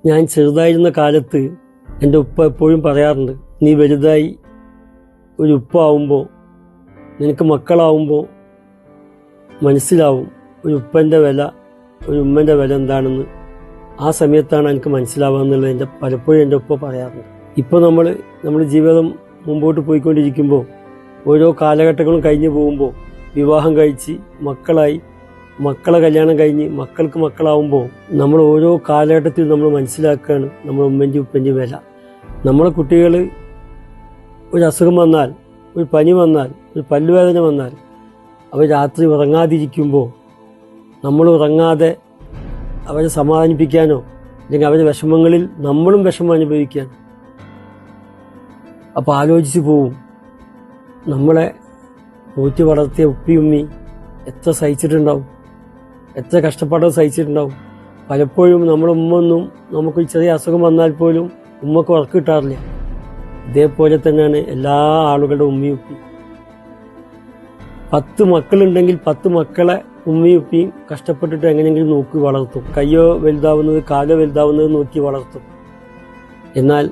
ഞാൻ ചെറുതായിരുന്ന കാലത്ത് എൻ്റെ ഉപ്പ എപ്പോഴും പറയാറുണ്ട്, നീ വലുതായി ഒരു ഉപ്പ ആവുമ്പോൾ, നിനക്ക് മക്കളാവുമ്പോൾ മനസ്സിലാവും ഒരു ഉപ്പൻ്റെ വില, ഒരു ഉമ്മൻ്റെ വില എന്താണെന്ന്. ആ സമയത്താണ് എനിക്ക് മനസ്സിലാവുക എന്നുള്ളത് പലപ്പോഴും എൻ്റെ ഉപ്പ പറയാറുണ്ട്. ഇപ്പോൾ നമ്മുടെ ജീവിതം മുമ്പോട്ട് പോയിക്കൊണ്ടിരിക്കുമ്പോൾ, ഓരോ കാലഘട്ടങ്ങളും കഴിഞ്ഞു പോകുമ്പോൾ, വിവാഹം കഴിച്ച് മക്കളായി, മക്കളെ കല്യാണം കഴിഞ്ഞ് മക്കൾക്ക് മക്കളാവുമ്പോൾ നമ്മൾ ഓരോ കാലഘട്ടത്തിൽ നമ്മൾ മനസ്സിലാക്കുകയാണ് നമ്മുടെ ഉമ്മൻ്റെ ഉപ്പൻ്റെ വില. നമ്മളെ കുട്ടികൾ ഒരു അസുഖം വന്നാൽ, ഒരു പനി വന്നാൽ, ഒരു പല്ലുവേദന വന്നാൽ അവർ രാത്രി ഉറങ്ങാതിരിക്കുമ്പോൾ നമ്മൾ ഉറങ്ങാതെ അവരെ സമാധാനിപ്പിക്കാനോ അല്ലെങ്കിൽ അവരുടെ വിഷമങ്ങളിൽ നമ്മളും വിഷമം അനുഭവിക്കാൻ. അപ്പോൾ ആലോചിച്ച് പോവും, നമ്മളെ പോറ്റി വളർത്തിയ ഉമ്മി എത്ര സഹിച്ചിട്ടുണ്ടാവും, എത്ര കഷ്ടപ്പാട് സഹിച്ചിട്ടുണ്ടാവും. പലപ്പോഴും നമ്മുടെ ഉമ്മൊന്നും നമുക്കൊരു ചെറിയ അസുഖം വന്നാൽ പോലും ഉമ്മക്ക് ഉറക്കം കിട്ടാറില്ല. ഇതേപോലെ തന്നെയാണ് എല്ലാ ആളുകളുടെ ഉമ്മയും ഉപ്പിയും. 10 മക്കളുണ്ടെങ്കിൽ 10 മക്കളെ ഉമ്മയും ഉപ്പിയും കഷ്ടപ്പെട്ടിട്ട് എങ്ങനെയെങ്കിലും നോക്കി വളർത്തും. കയ്യോ വലുതാവുന്നത്, കാലോ വലുതാവുന്നത് നോക്കി വളർത്തും. എന്നാൽ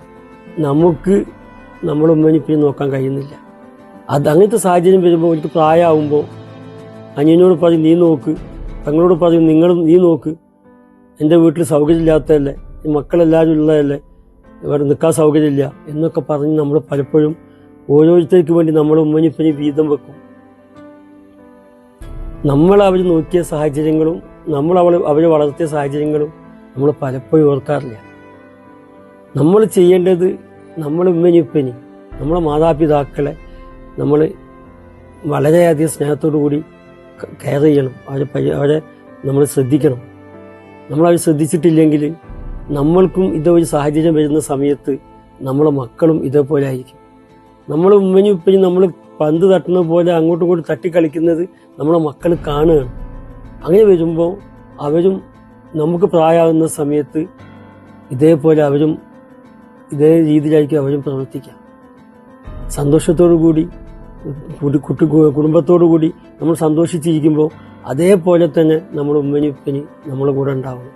നമുക്ക് നമ്മുടെ ഉമ്മയും ഉപ്പിയും നോക്കാൻ കഴിയുന്നില്ല. അങ്ങനത്തെ സാഹചര്യം വരുമ്പോൾ എനിക്ക് പ്രായമാകുമ്പോൾ അനിയനോട് പറയും നീ നോക്ക്, തങ്ങളോട് പറയും നീ നോക്ക്, എൻ്റെ വീട്ടിൽ സൗകര്യമില്ലാത്തതല്ലേ, മക്കളെല്ലാവരും ഉള്ളതല്ലേ, ഇവിടെ നിൽക്കാൻ സൗകര്യമില്ല എന്നൊക്കെ പറഞ്ഞ് നമ്മൾ പലപ്പോഴും ഓരോരുത്തർക്ക് വേണ്ടി നമ്മുടെ ഉമ്മനിപ്പനി വീതം വെക്കും. നമ്മൾ അവർ നോക്കിയ സാഹചര്യങ്ങളും അവരെ വളർത്തിയ സാഹചര്യങ്ങളും നമ്മൾ പലപ്പോഴും ഓർക്കാറില്ല. നമ്മൾ ചെയ്യേണ്ടത് നമ്മുടെ ഉമ്മനിപ്പനി, നമ്മളെ മാതാപിതാക്കളെ നമ്മൾ വളരെയധികം സ്നേഹത്തോടു കൂടി കെയർ ചെയ്യണം. അവരെ നമ്മൾ ശ്രദ്ധിക്കണം. നമ്മളവർ ശ്രദ്ധിച്ചിട്ടില്ലെങ്കിൽ നമ്മൾക്കും ഇതൊരു സാഹചര്യം വരുന്ന സമയത്ത് നമ്മളെ മക്കളും ഇതേപോലെ ആയിരിക്കും. നമ്മൾ ഉമ്മനും ഉപ്പനും നമ്മൾ പന്ത് തട്ടുന്ന പോലെ അങ്ങോട്ടും ഇങ്ങോട്ടും തട്ടിക്കളിക്കുന്നത് നമ്മളെ മക്കൾ കാണുകയാണ്. അങ്ങനെ വരുമ്പോൾ അവരും നമുക്ക് പ്രായമാകുന്ന സമയത്ത് ഇതേപോലെ അവരും ഇതേ രീതിയിലായിരിക്കും അവരും പ്രവർത്തിക്കുക. സന്തോഷത്തോടു കൂടി കുടുംബത്തോടു കൂടി നമ്മൾ സന്തോഷിച്ചിരിക്കുമ്പോൾ അതേപോലെ തന്നെ നമ്മുടെ ഉമ്മനും ഉപ്പനും നമ്മളെ കൂടെ ഉണ്ടാവണം.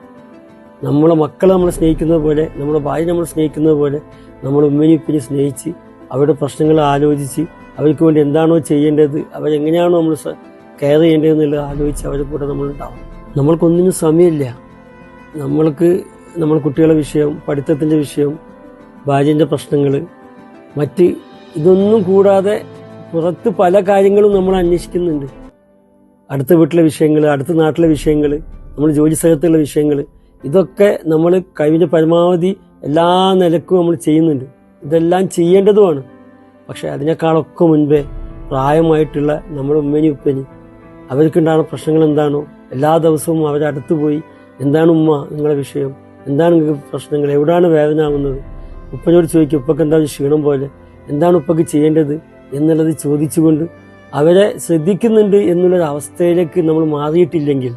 നമ്മളെ മക്കളെ നമ്മൾ സ്നേഹിക്കുന്നത് പോലെ, നമ്മുടെ ഭാര്യ നമ്മൾ സ്നേഹിക്കുന്നത് പോലെ നമ്മൾ ഉമ്മനും ഉപ്പനും സ്നേഹിച്ച് അവരുടെ പ്രശ്നങ്ങൾ ആലോചിച്ച് അവർക്ക് വേണ്ടി എന്താണോ ചെയ്യേണ്ടത്, അവരെങ്ങനെയാണോ നമ്മൾ കെയർ ചെയ്യേണ്ടതെന്നുള്ളത് ആലോചിച്ച് അവരുടെ കൂടെ നമ്മളുണ്ടാവും. നമ്മൾക്കൊന്നിനും സമയമില്ല. നമ്മൾ കുട്ടികളുടെ വിഷയം, പഠിത്തത്തിൻ്റെ വിഷയം, ഭാര്യൻ്റെ പ്രശ്നങ്ങൾ, ഇതൊന്നും കൂടാതെ പുറത്ത് പല കാര്യങ്ങളും നമ്മൾ അന്വേഷിക്കുന്നുണ്ട്. അടുത്ത വീട്ടിലെ വിഷയങ്ങൾ, അടുത്ത നാട്ടിലെ വിഷയങ്ങൾ, നമ്മൾ ജോലി സ്ഥലത്തുള്ള വിഷയങ്ങൾ, ഇതൊക്കെ നമ്മൾ കഴിവിൻ്റെ പരമാവധി എല്ലാ നിലക്കും നമ്മൾ ചെയ്യുന്നുണ്ട്. ഇതെല്ലാം ചെയ്യേണ്ടതുമാണ്. പക്ഷെ അതിനേക്കാളൊക്കെ മുൻപേ പ്രായമായിട്ടുള്ള നമ്മുടെ ഉമ്മനും ഉപ്പനും അവർക്കുണ്ടാകുന്ന പ്രശ്നങ്ങൾ എന്താണോ എല്ലാ ദിവസവും അവരെ അടുത്ത് പോയി എന്താണ് ഉമ്മ നിങ്ങളുടെ വിഷയം, എന്താണ് നിങ്ങൾക്ക് പ്രശ്നങ്ങൾ, എവിടെയാണ് വേദന ആവുന്നത്, ഉപ്പനോട് ചോദിക്കും ഉപ്പക്ക് എന്താ ക്ഷീണം പോലെ, എന്താണ് ഉപ്പക്ക് ചെയ്യേണ്ടത് എന്നുള്ളത് ചോദിച്ചുകൊണ്ട് അവരെ ശ്രദ്ധിക്കുന്നുണ്ട് എന്നുള്ളൊരവസ്ഥയിലേക്ക് നമ്മൾ മാറിയിട്ടില്ലെങ്കിൽ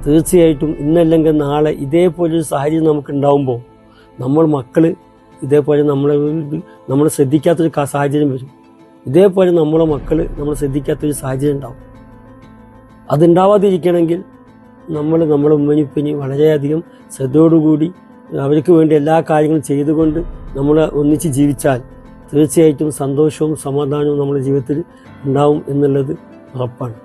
തീർച്ചയായിട്ടും ഇന്നല്ലെങ്കിൽ നാളെ ഇതേപോലൊരു സാഹചര്യം നമുക്ക് ഉണ്ടാവുമ്പോൾ നമ്മൾ മക്കൾ ഇതേപോലെ നമ്മൾ ശ്രദ്ധിക്കാത്തൊരു സാഹചര്യം വരും. ഇതേപോലെ നമ്മളെ മക്കൾ നമ്മൾ ശ്രദ്ധിക്കാത്തൊരു സാഹചര്യം ഉണ്ടാവും. അതുണ്ടാവാതിരിക്കണമെങ്കിൽ നമ്മുടെ ഉമ്മനിപ്പനി വളരെയധികം ശ്രദ്ധയോടുകൂടി അവർക്ക് വേണ്ടി എല്ലാ കാര്യങ്ങളും ചെയ്തുകൊണ്ട് നമ്മൾ ഒന്നിച്ച് ജീവിച്ചാൽ തീർച്ചയായിട്ടും സന്തോഷവും സമാധാനവും നമ്മുടെ ജീവിതത്തിൽ ഉണ്ടാവും എന്നുള്ളത് ഉറപ്പാണ്.